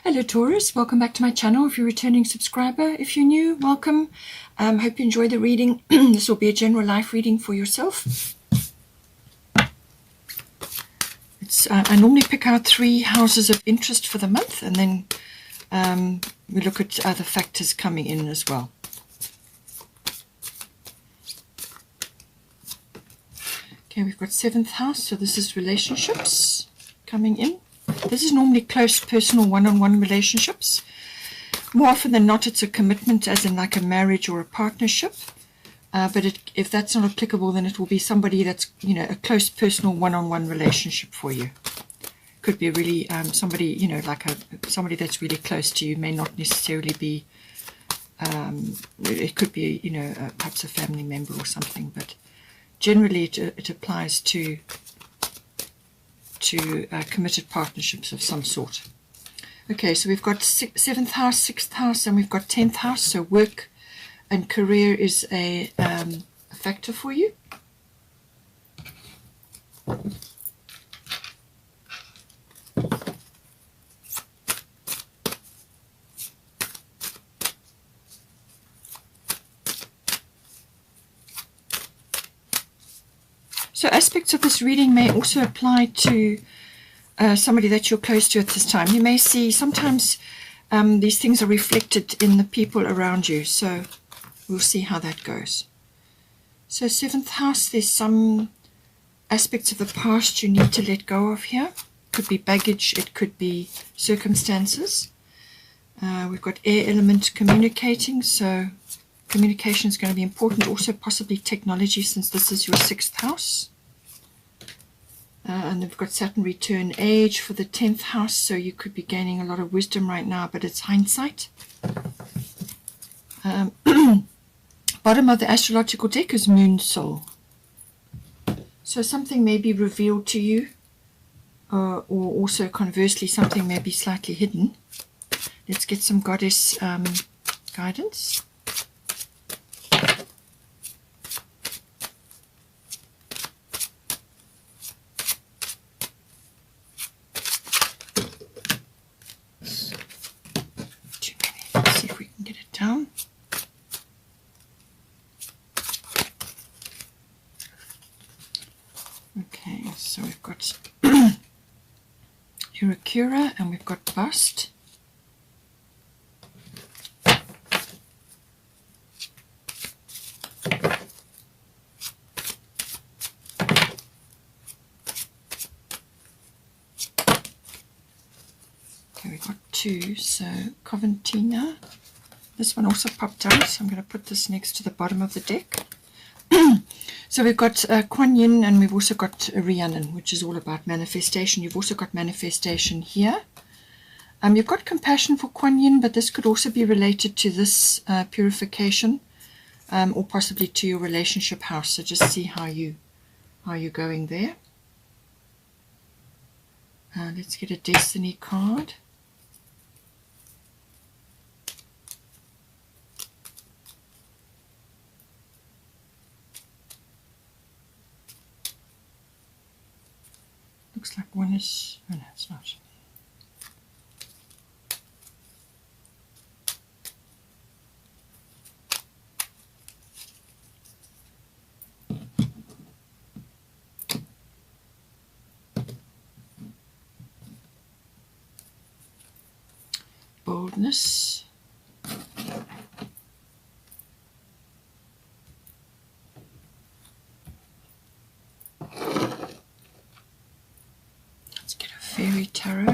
Hello Taurus, welcome back to my channel. If you're a returning subscriber, if you're new, welcome. Hope you enjoy the reading. This will be a general life reading for yourself. I normally pick out 3 houses of interest for the month, and then we look at other factors coming in as well. Okay, we've got 7th house, so this is relationships coming in. This is normally close, personal, one-on-one relationships. More often than not, it's a commitment, as in like a marriage or a partnership. But if that's not applicable, then it will be somebody that's, a close, personal, one-on-one relationship for you. Could be really somebody, like somebody that's really close to you. May not necessarily be. It could be, perhaps a family member or something. But generally, it applies to committed partnerships of some sort. Okay, so we've got 7th house, 6th house, and we've got 10th house. So work and career is a factor for you. So aspects of this reading may also apply to somebody that you're close to at this time. You may see sometimes these things are reflected in the people around you. So we'll see how that goes. So 7th house, there's some aspects of the past you need to let go of here. It could be baggage, it could be circumstances. We've got air element, communicating, so communication is going to be important. Also possibly technology, since this is your 6th house. And we've got Saturn return age for the 10th house, so you could be gaining a lot of wisdom right now, but it's hindsight. Bottom of the astrological deck is moon soul. So something may be revealed to you, or also conversely something may be slightly hidden. Let's get some goddess guidance. Let's see if we can get it down. Okay, so we've got Urakura and we've got Bust. Okay, we've got 2, so Coventina. This one also popped out, so I'm going to put this next to the bottom of the deck. So we've got Kuan Yin, and we've also got Rhiannon, which is all about manifestation. You've also got manifestation here. You've got compassion for Kuan Yin, but this could also be related to this purification, or possibly to your relationship house. So just see how you're going there. Let's get a destiny card. Looks like one is, oh no, it's not. Boldness. Fairy tarot.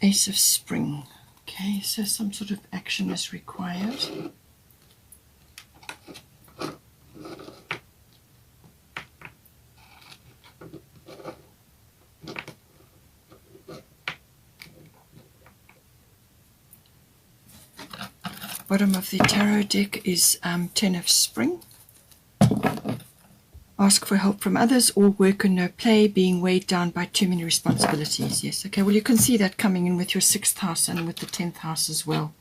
Ace of Spring. Okay, so some sort of action is required. Bottom of the tarot deck is 10 of Spring. Ask for help from others, all work and no play, being weighed down by too many responsibilities. Yes, okay, well you can see that coming in with your 6th house and with the 10th house as well.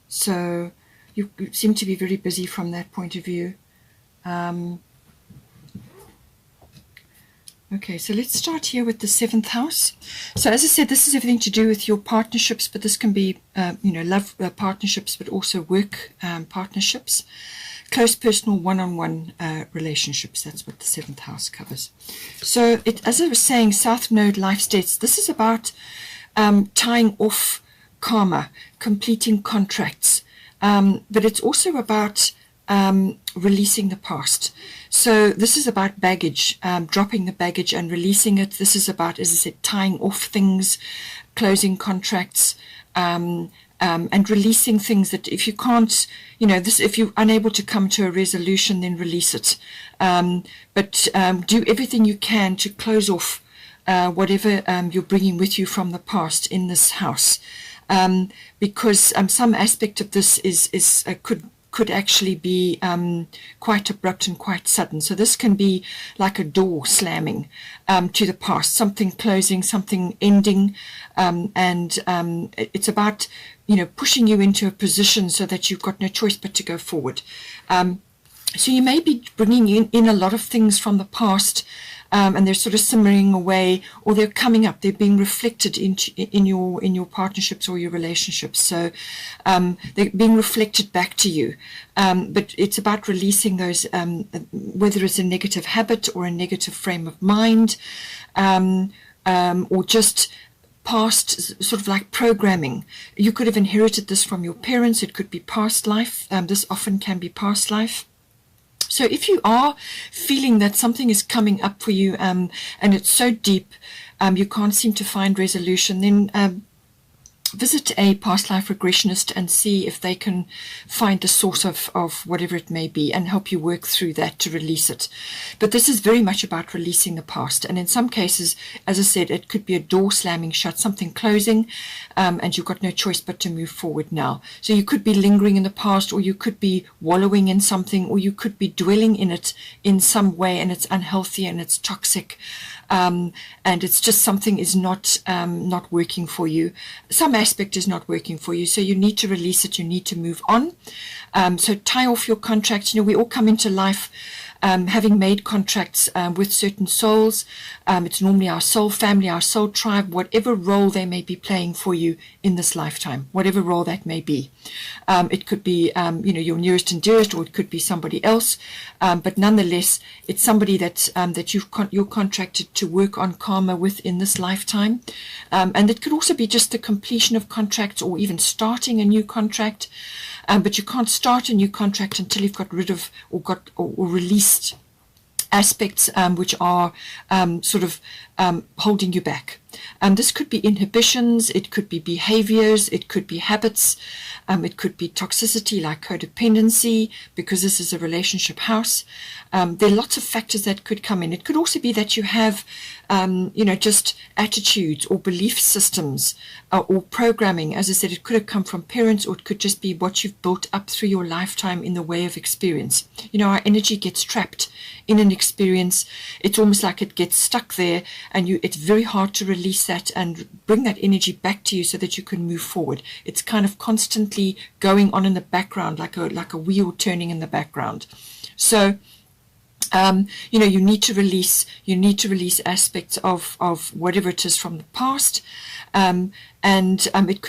So you seem to be very busy from that point of view. Okay, so let's start here with the 7th house. So as I said, this is everything to do with your partnerships, but this can be, love partnerships, but also work partnerships. Close personal one-on-one relationships. That's what the 7th house covers. So as I was saying, South Node life states, this is about tying off karma, completing contracts, but it's also about releasing the past. So this is about baggage, dropping the baggage and releasing it. This is about, as I said, tying off things, closing contracts, and releasing things that if you can't, if you're unable to come to a resolution, then release it. But do everything you can to close off whatever you're bringing with you from the past in this house, because some aspect of this could actually be quite abrupt and quite sudden. So this can be like a door slamming to the past, something closing, something ending, and it's about pushing you into a position so that you've got no choice but to go forward. So you may be bringing in a lot of things from the past, and they're sort of simmering away, or they're coming up, they're being reflected in your partnerships or your relationships. So they're being reflected back to you. But it's about releasing those, whether it's a negative habit or a negative frame of mind, or just past sort of like programming. You could have inherited this from your parents. It could be past life. This often can be past life. So if you are feeling that something is coming up for you, and it's so deep, you can't seem to find resolution, then visit a past life regressionist and see if they can find the source of whatever it may be and help you work through that to release it. But this is very much about releasing the past. And in some cases, as I said, it could be a door slamming shut, something closing, and you've got no choice but to move forward now. So you could be lingering in the past, or you could be wallowing in something, or you could be dwelling in it in some way, and it's unhealthy and it's toxic. And it's just something is not working for you. Some aspect is not working for you, so you need to release it. You need to move on. So tie off your contracts. We all come into life having made contracts with certain souls. It's normally our soul family, our soul tribe, whatever role they may be playing for you in this lifetime, whatever role that may be. It could be, your nearest and dearest, or it could be somebody else. But nonetheless, it's somebody that you're contracted to work on karma with in this lifetime. And it could also be just the completion of contracts, or even starting a new contract. But you can't start a new contract until you've got rid of or released aspects which are holding you back. This could be inhibitions, it could be behaviors, it could be habits, it could be toxicity like codependency, because this is a relationship house. There are lots of factors that could come in. It could also be that you have, just attitudes or belief systems or programming. As I said, it could have come from parents, or it could just be what you've built up through your lifetime in the way of experience. Our energy gets trapped in an experience. It's almost like it gets stuck there, and it's very hard to release that and bring that energy back to you so that you can move forward. It's kind of constantly going on in the background, like a wheel turning in the background. So you need to release aspects of whatever it is from the past, and it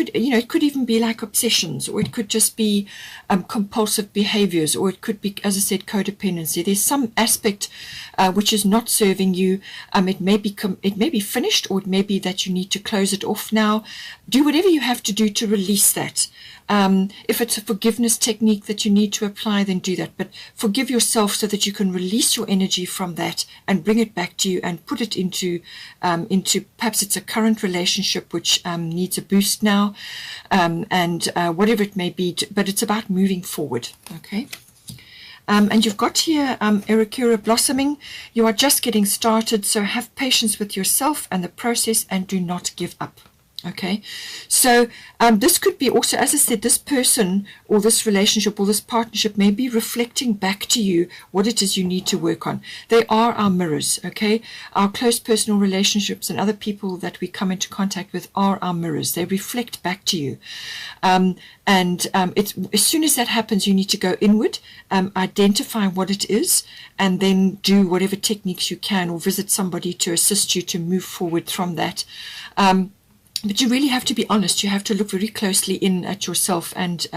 could even be like obsessions, or it could just be compulsive behaviors, or it could be, as I said, codependency. There's some aspect which is not serving you. It may be finished, or it may be that you need to close it off now. Do whatever you have to do to release that. If it's a forgiveness technique that you need to apply, then do that. But forgive yourself so that you can release your energy from that and bring it back to you and put it into perhaps it's a current relationship which needs a boost now, and whatever it may be. But it's about moving forward. Okay. And you've got here Erekura blossoming. You are just getting started, so have patience with yourself and the process, and do not give up. Okay, so this could be also, as I said, this person or this relationship or this partnership may be reflecting back to you what it is you need to work on. They are our mirrors, okay? Our close personal relationships and other people that we come into contact with are our mirrors. They reflect back to you. It's, as soon as that happens, you need to go inward, identify what it is, and then do whatever techniques you can or visit somebody to assist you to move forward from that. But you really have to be honest. You have to look very closely in at yourself and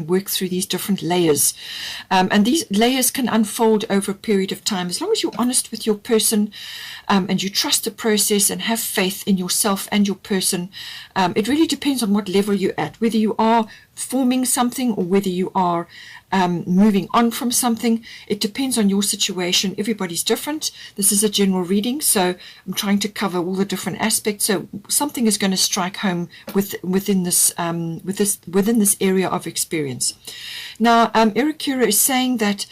work through these different layers. And these layers can unfold over a period of time. As long as you're honest with your person and you trust the process and have faith in yourself and your person, it really depends on what level you're at, whether you are forming something or whether you are moving on from something. It depends on your situation. Everybody's different. This is a general reading, so I'm trying to cover all the different aspects. So something is going to strike home within this area of experience. Now, Erikura is saying that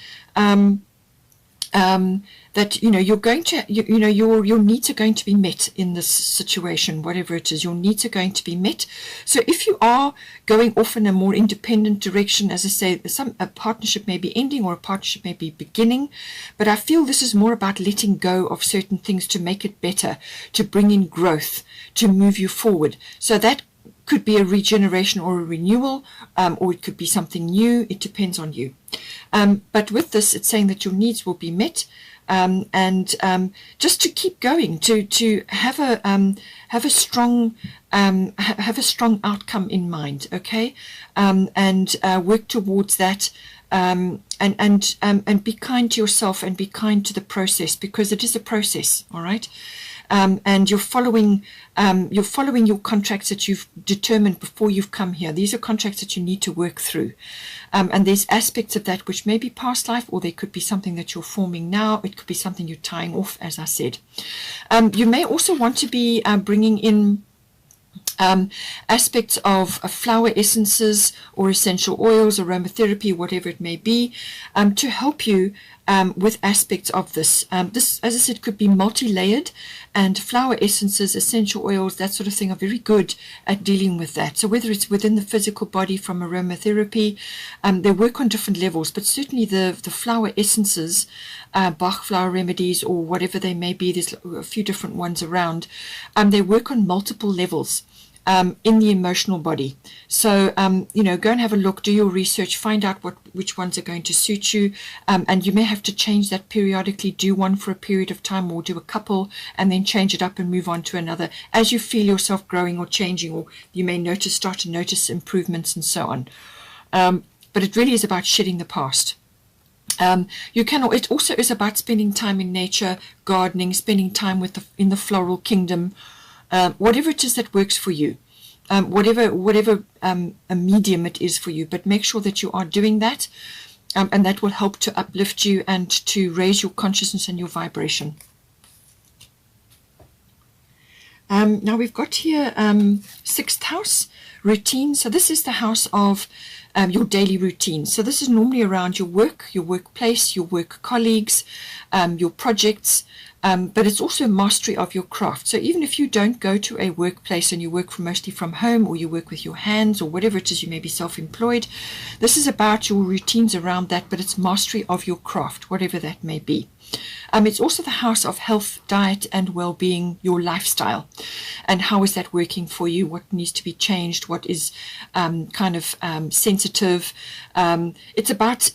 that you're going to your needs are going to be met in this situation, whatever it is. Your needs are going to be met. So if you are going off in a more independent direction, as I say, a partnership may be ending or a partnership may be beginning, but I feel this is more about letting go of certain things to make it better, to bring in growth, to move you forward. So that could be a regeneration or a renewal, or it could be something new. It depends on you. But with this, it's saying that your needs will be met, and just to keep going, to have a strong outcome in mind, okay, and work towards that. And be kind to yourself and be kind to the process, because it is a process, all right. And you're following your contracts that you've determined before you've come here. These are contracts that you need to work through. And there's aspects of that which may be past life, or they could be something that you're forming now. It could be something you're tying off, as I said. You may also want to be bringing in aspects of flower essences or essential oils, aromatherapy, whatever it may be, to help you with aspects of this. This, as I said, could be multi-layered, and flower essences, essential oils, that sort of thing are very good at dealing with that. So whether it's within the physical body from aromatherapy, they work on different levels, but certainly the flower essences, Bach flower remedies or whatever they may be, there's a few different ones around, they work on multiple levels. In the emotional body. So, go and have a look, do your research, find out which ones are going to suit you. And you may have to change that periodically, do one for a period of time or do a couple and then change it up and move on to another as you feel yourself growing or changing, or you may start to notice improvements and so on. But it really is about shedding the past. It also is about spending time in nature, gardening, spending time in the floral kingdom, whatever it is that works for you, whatever a medium it is for you, but make sure that you are doing that, and that will help to uplift you and to raise your consciousness and your vibration. Now we've got here 6th house, routine. So this is the house of your daily routine. So this is normally around your work, your workplace, your work colleagues, your projects, but it's also mastery of your craft. So even if you don't go to a workplace and you work mostly from home, or you work with your hands, or whatever it is, you may be self-employed, this is about your routines around that, but it's mastery of your craft, whatever that may be. It's also the house of health, diet, and well-being, your lifestyle. And how is that working for you? What needs to be changed? What is sensitive? It's about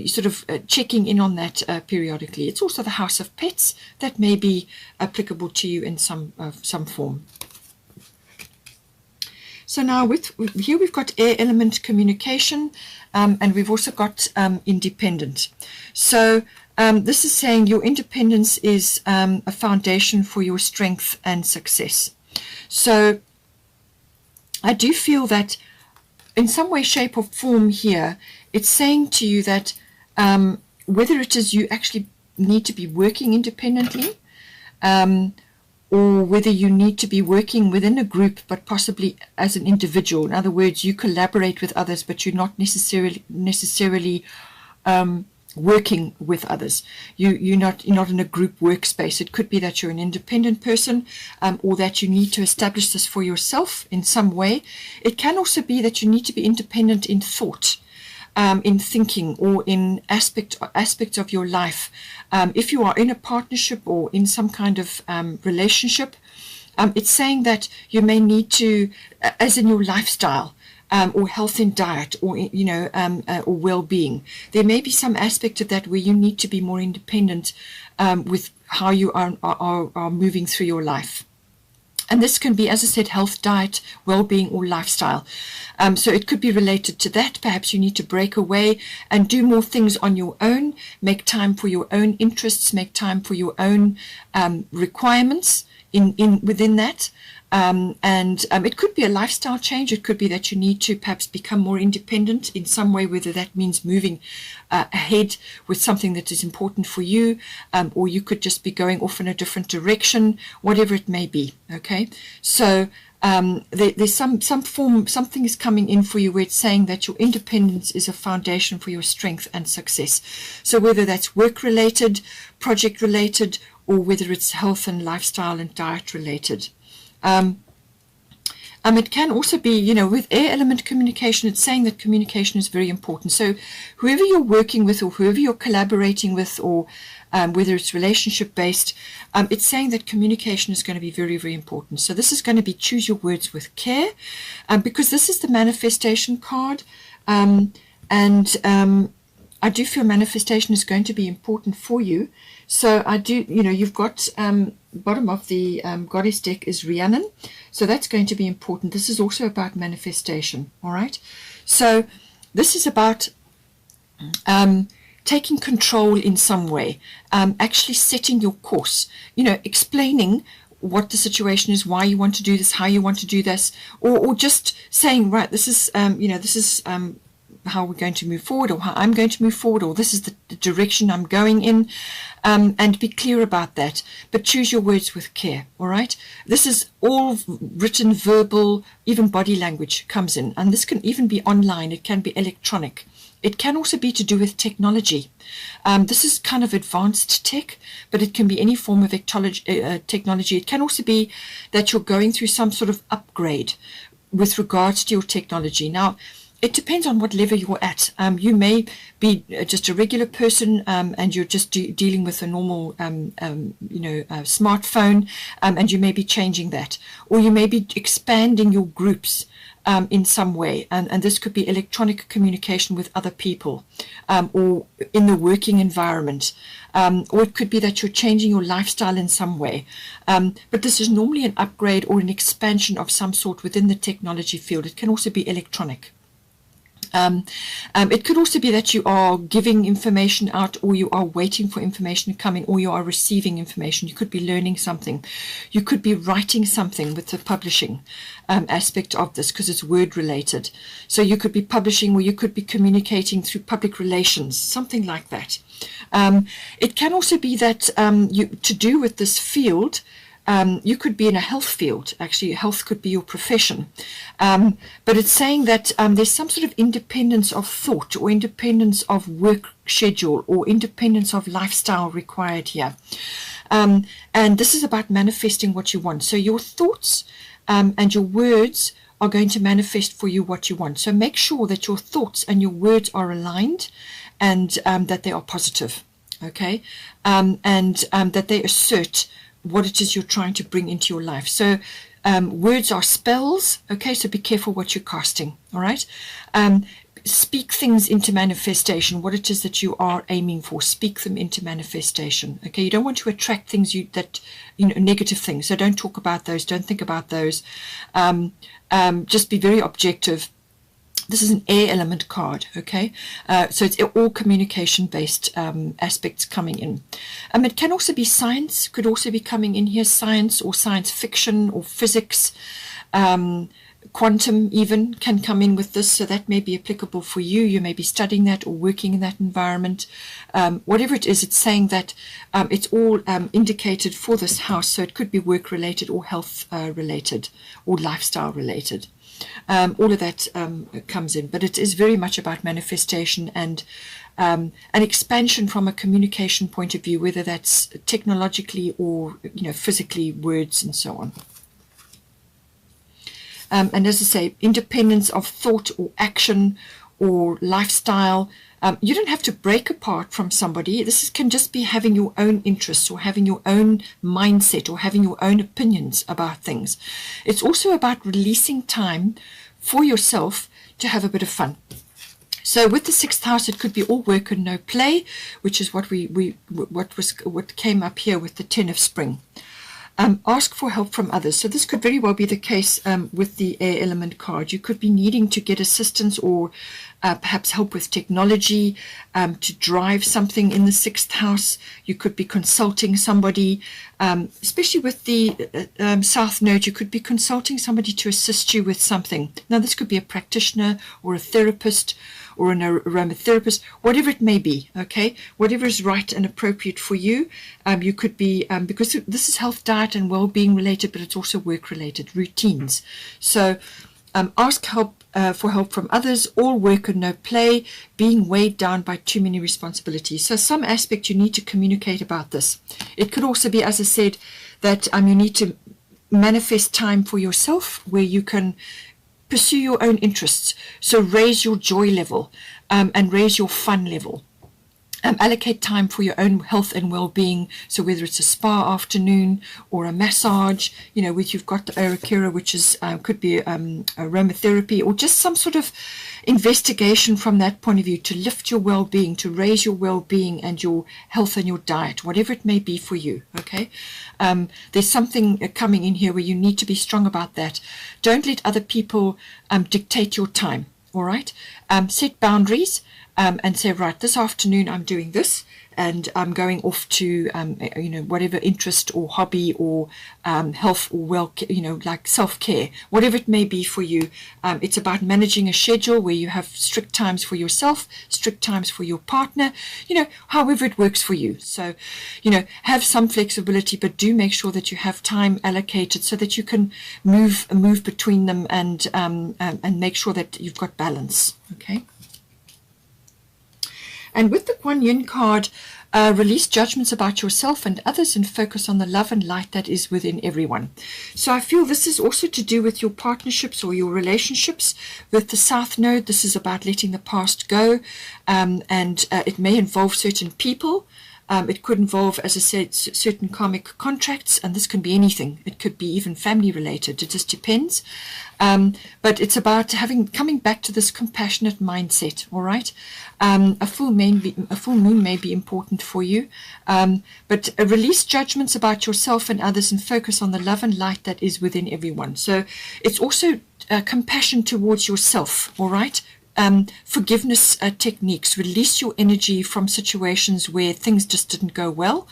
sort of checking in on that periodically. It's also the house of pets that may be applicable to you in some form. So now here we've got air element communication, and we've also got independent. So this is saying your independence is a foundation for your strength and success. So I do feel that in some way, shape or form here, it's saying to you that whether it is you actually need to be working independently, or whether you need to be working within a group but possibly as an individual. In other words, you collaborate with others, but you're not necessarily working with others. You're not in a group workspace. It could be that you're an independent person, or that you need to establish this for yourself in some way. It can also be that you need to be independent in thought, in thinking, or in aspects of your life. If you are in a partnership or in some kind of relationship, it's saying that you may need to, as in your lifestyle, or health and diet, or or well-being. There may be some aspect of that where you need to be more independent with how you are moving through your life. And this can be, as I said, health, diet, well-being, or lifestyle. So it could be related to that. Perhaps you need to break away and do more things on your own, make time for your own interests, make time for your own requirements within that. It could be a lifestyle change. It could be that you need to perhaps become more independent in some way, whether that means moving ahead with something that is important for you, or you could just be going off in a different direction, whatever it may be. Okay, so there's something is coming in for you where it's saying that your independence is a foundation for your strength and success. So whether that's work related, project related, or whether it's health and lifestyle and diet related. It can also be, with air element communication, it's saying that communication is very important. So whoever you're working with, or whoever you're collaborating with, or whether it's relationship based, it's saying that communication is going to be very, very important. So this is going to be choose your words with care, because this is the manifestation card. I do feel manifestation is going to be important for you. So I do, you've got bottom of the goddess deck is Rhiannon. So that's going to be important. This is also about manifestation. All right. So this is about taking control in some way, actually setting your course, explaining what the situation is, why you want to do this, how you want to do this, or just saying, right, this is, this is how we're going to move forward, or how I'm going to move forward, or this is the direction I'm going in, and be clear about that. But choose your words with care, all right? This is all written, verbal, even body language comes in, and this can even be online. It can be electronic. It can also be to do with technology. This is kind of advanced tech, but it can be any form of technology. It can also be that you're going through some sort of upgrade with regards to your technology. Now, it depends on what level you're at. You may be just a regular person, and you're just dealing with a normal, smartphone, and you may be changing that. Or you may be expanding your groups in some way. And this could be electronic communication with other people, or in the working environment. Or it could be that you're changing your lifestyle in some way. But this is normally an upgrade or an expansion of some sort within the technology field. It can also be electronic. It could also be that you are giving information out, or you are waiting for information to come in, or you are receiving information. You could be learning something. You could be writing something with the publishing aspect of this, because it's word related. So you could be publishing, or you could be communicating through public relations, something like that. It can also be that to do with this field, you could be in a health field. Actually, health could be your profession. But it's saying that there's some sort of independence of thought, or independence of work schedule, or independence of lifestyle required here. And this is about manifesting what you want. So your thoughts and your words are going to manifest for you what you want. So make sure that your thoughts and your words are aligned, and that they are positive. Okay? And that they assert what it is you're trying to bring into your life. So words are spells, okay? So be careful what you're casting, all right? Speak things into manifestation, what it is that you are aiming for. Speak them into manifestation, okay? You don't want to attract things negative things. So don't talk about those, don't think about those. Just be very objective. This is an air element card, okay? So it's all communication-based aspects coming in. It can also be science, could also be coming in here, science or science fiction or physics, quantum even can come in with this, so that may be applicable for you. You may be studying that or working in that environment. Whatever it is, it's saying that it's all indicated for this house, so it could be work related or health related or lifestyle related. All of that comes in, but it is very much about manifestation and an expansion from a communication point of view, whether that's technologically or physically, words and so on. And as I say, independence of thought or action or lifestyle. You don't have to break apart from somebody. This can just be having your own interests or having your own mindset or having your own opinions about things. It's also about releasing time for yourself to have a bit of fun. So with the 6th house, it could be all work and no play, which is what what came up here with the 10 of spring. Ask for help from others. So this could very well be the case with the air element card. You could be needing to get assistance or perhaps help with technology to drive something in the 6th house. You could be consulting somebody, especially with the South Node. You could be consulting somebody to assist you with something. Now this could be a practitioner or a therapist or an aromatherapist, whatever it may be, okay? Whatever is right and appropriate for you. You could be, because this is health, diet, and well-being related, but it's also work-related, routines. So ask for help from others, all work and no play, being weighed down by too many responsibilities. So some aspect you need to communicate about this. It could also be, as I said, that you need to manifest time for yourself where you can pursue your own interests. So raise your joy level and raise your fun level. Allocate time for your own health and well-being. So whether it's a spa afternoon or a massage, which you've got the Arakira, which is could be aromatherapy, or just some sort of investigation from that point of view to lift your well-being, to raise your well-being and your health and your diet, whatever it may be for you. Okay, there's something coming in here where you need to be strong about that. Don't let other people dictate your time. All right, set boundaries. And say, right, this afternoon I'm doing this, and I'm going off to, whatever interest or hobby or health or like self-care, whatever it may be for you. It's about managing a schedule where you have strict times for yourself, strict times for your partner, however it works for you. So, have some flexibility, but do make sure that you have time allocated so that you can move between them and make sure that you've got balance. Okay. And with the Kuan Yin card, release judgments about yourself and others and focus on the love and light that is within everyone. So I feel this is also to do with your partnerships or your relationships. With the South Node, this is about letting the past go, and it may involve certain people. It could involve, as I said, certain karmic contracts, and this can be anything. It could be even family related. It just depends. But it's about coming back to this compassionate mindset. All right. A full moon may be important for you, but release judgments about yourself and others and focus on the love and light that is within everyone. So it's also compassion towards yourself. All right. Forgiveness techniques. Release your energy from situations where things just didn't go well,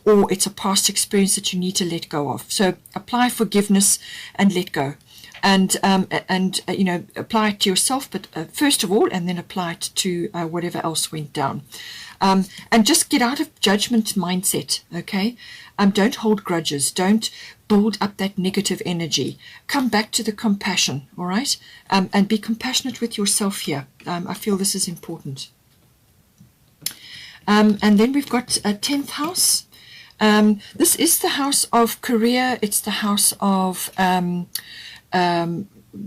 or it's a past experience that you need to let go of. So apply forgiveness and let go, and apply it to yourself, but first of all, and then apply it to whatever else went down. And just get out of judgment mindset. Okay, don't hold grudges. Don't build up that negative energy. Come back to the compassion, all right? And be compassionate with yourself here. I feel this is important. And then we've got a 10th house. This is the house of career. It's the house of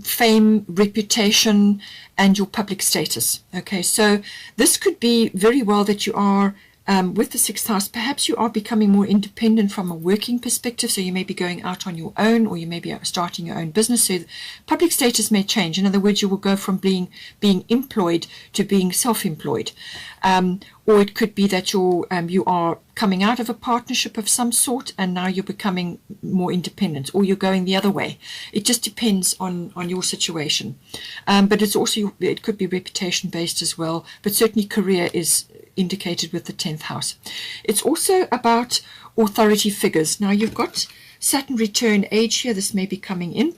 fame, reputation, and your public status. Okay, so this could be very well that you are with the 6th house, perhaps you are becoming more independent from a working perspective, so you may be going out on your own, or you may be starting your own business, so public status may change. In other words, you will go from being employed to being self-employed. Or it could be that you are coming out of a partnership of some sort and now you're becoming more independent, or you're going the other way. It just depends on your situation. But it could be reputation based as well, but certainly career is indicated with the 10th house. It's also about authority figures. Now you've got Saturn return age here. This may be coming in.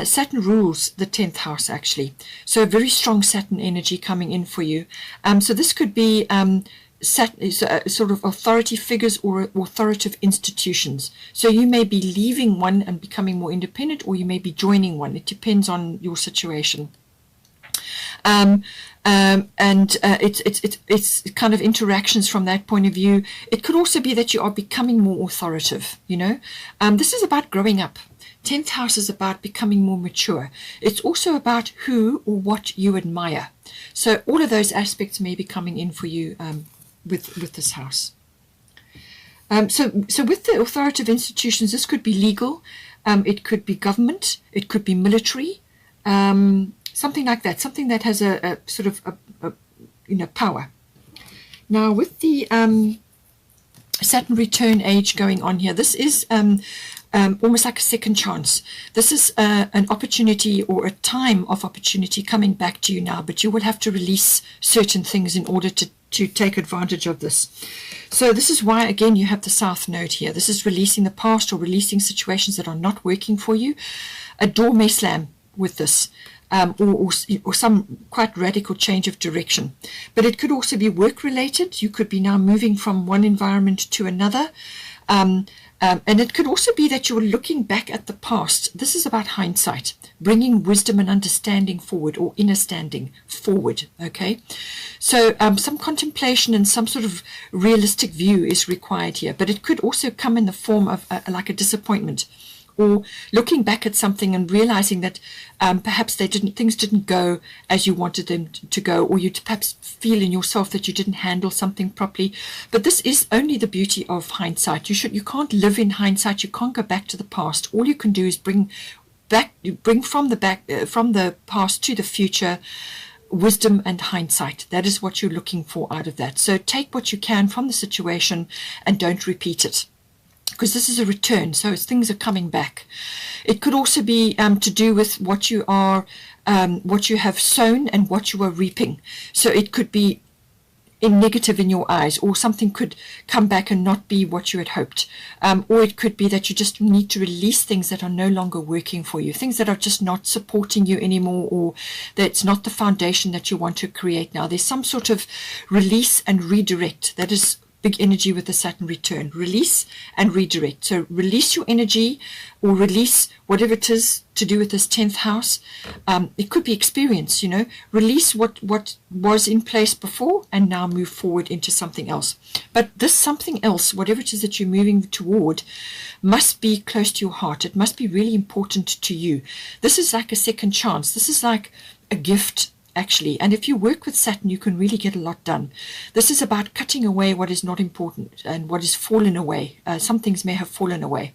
Saturn rules the 10th house, actually. So a very strong Saturn energy coming in for you. So this could be Saturn, sort of authority figures or authoritative institutions. So you may be leaving one and becoming more independent, or you may be joining one. It depends on your situation. It's kind of interactions from that point of view. It could also be that you are becoming more authoritative, you know. This is about growing up. 10th house is about becoming more mature. It's also about who or what you admire. So all of those aspects may be coming in for you with this house. So with the authoritative institutions, this could be legal, it could be government, it could be military, something like that, something that has a sort of power. Now with the Saturn return age going on here, this is almost like a second chance. This is an opportunity or a time of opportunity coming back to you now, but you will have to release certain things in order to take advantage of this. So this is why, again, you have the South Node here. This is releasing the past or releasing situations that are not working for you. A door may slam with this. Or some quite radical change of direction. But it could also be work-related. You could be now moving from one environment to another. And it could also be that you're looking back at the past. This is about hindsight, bringing wisdom and understanding forward, or inner standing forward, okay? So some contemplation and some sort of realistic view is required here. But it could also come in the form of like a disappointment, or looking back at something and realizing that perhaps things didn't go as you wanted them to go, or you perhaps feel in yourself that you didn't handle something properly. But this is only the beauty of hindsight. You can't live in hindsight. You can't go back to the past. All you can do is bring from the past to the future wisdom and hindsight. That is what you're looking for out of that. So take what you can from the situation and don't repeat it, because this is a return, so things are coming back. It could also be to do with what you have sown and what you are reaping. So it could be negative in your eyes, or something could come back and not be what you had hoped. Or it could be that you just need to release things that are no longer working for you, things that are just not supporting you anymore, or that's not the foundation that you want to create now. There's some sort of release and redirect. That is big energy with the Saturn return. Release and redirect. So release your energy, or release whatever it is to do with this 10th house. It could be experience, release what was in place before and now move forward into something else. But this something else, whatever it is that you're moving toward, must be close to your heart. It must be really important to you. This is like a second chance. This is like a gift, actually. And if you work with Saturn, you can really get a lot done. This is about cutting away what is not important and what is fallen away. Some things may have fallen away.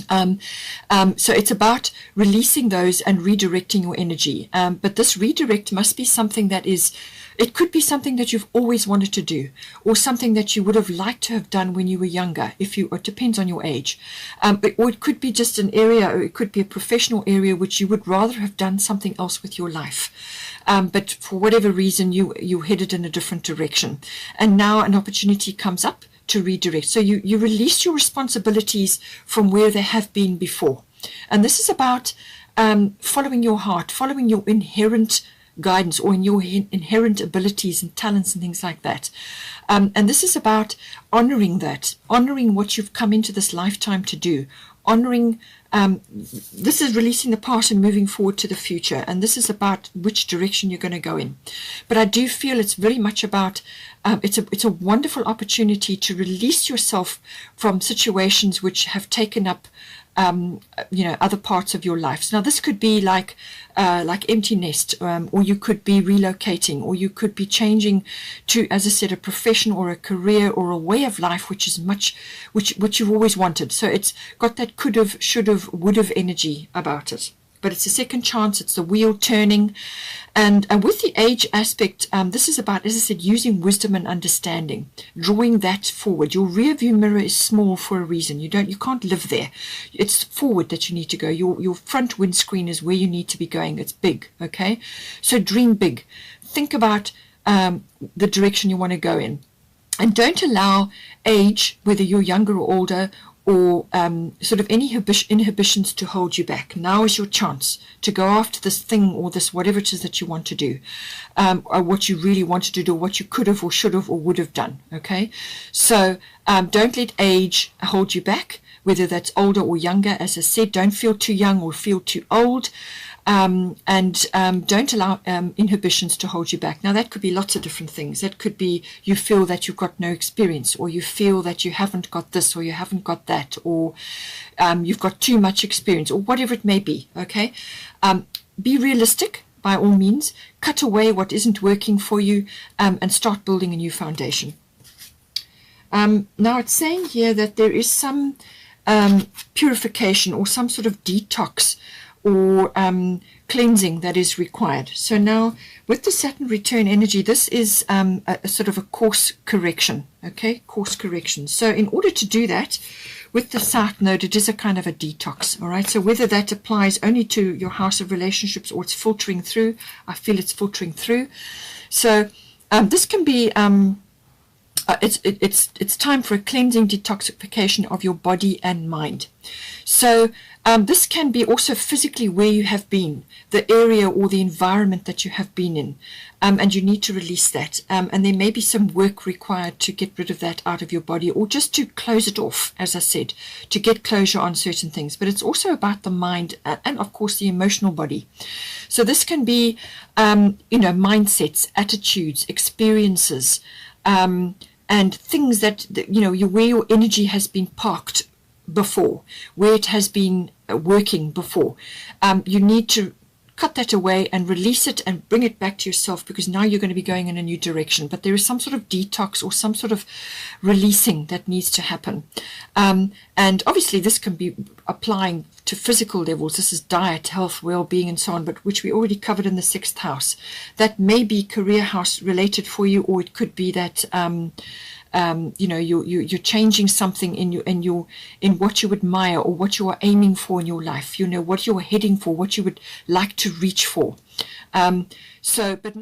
So it's about releasing those and redirecting your energy. But this redirect must be something that it could be something that you've always wanted to do, or something that you would have liked to have done when you were younger, it depends on your age. Or it could be just an area, or it could be a professional area which you would rather have done something else with your life. But for whatever reason, you headed in a different direction. And now an opportunity comes up to redirect. So you release your responsibilities from where they have been before. And this is about following your heart, following your inherent guidance, or in your inherent abilities and talents and things like that. And this is about honoring that, honoring what you've come into this lifetime to do, honoring this is releasing the past and moving forward to the future, and this is about which direction you're going to go in. But I do feel it's very much about it's a wonderful opportunity to release yourself from situations which have taken up other parts of your life. So now this could be like empty nest, or you could be relocating, or you could be changing to, as I said, a profession or a career or a way of life which is which you've always wanted. So it's got that could have, should have, would have energy about it. But it's a second chance. It's the wheel turning. And with the age aspect, this is about, as I said, using wisdom and understanding, drawing that forward. Your rear view mirror is small for a reason. You can't live there. It's forward that you need to go. Your front windscreen is where you need to be going. It's big, okay? So dream big. Think about the direction you want to go in. And don't allow age, whether you're younger or older, or sort of any inhibitions to hold you back. Now is your chance to go after this thing or this whatever it is that you want to do, or what you really wanted to do, or what you could have or should have or would have done. Okay, so don't let age hold you back, whether that's older or younger. As I said, don't feel too young or feel too old. Don't allow inhibitions to hold you back. Now, that could be lots of different things. That could be you feel that you've got no experience, or you feel that you haven't got this, or you haven't got that, or you've got too much experience, or whatever it may be, okay? Be realistic, by all means. Cut away what isn't working for you, and start building a new foundation. Now, it's saying here that there is some purification or some sort of detox or cleansing that is required. So now with the Saturn return energy, this is a sort of a course correction, okay, course correction. So in order to do that with the South Node, it is a kind of a detox, all right? So whether that applies only to your house of relationships or it's filtering through, I feel it's filtering through. So this can be it's time for a cleansing detoxification of your body and mind. So this can be also physically where you have been, the area or the environment that you have been in, and you need to release that. And there may be some work required to get rid of that out of your body, or just to close it off, as I said, to get closure on certain things. But it's also about the mind and, of course, the emotional body. So this can be, mindsets, attitudes, experiences, and things that, where your energy has been parked before, where it has been working before. You need to cut that away and release it and bring it back to yourself, because now you're going to be going in a new direction. But there is some sort of detox or some sort of releasing that needs to happen. And obviously this can be applying to physical levels. This is diet, health, well-being, and so on, but which we already covered in the 6th house. That may be career house related for you, or it could be that you're changing something in what you admire or what you are aiming for in your life. What you are heading for, what you would like to reach for. But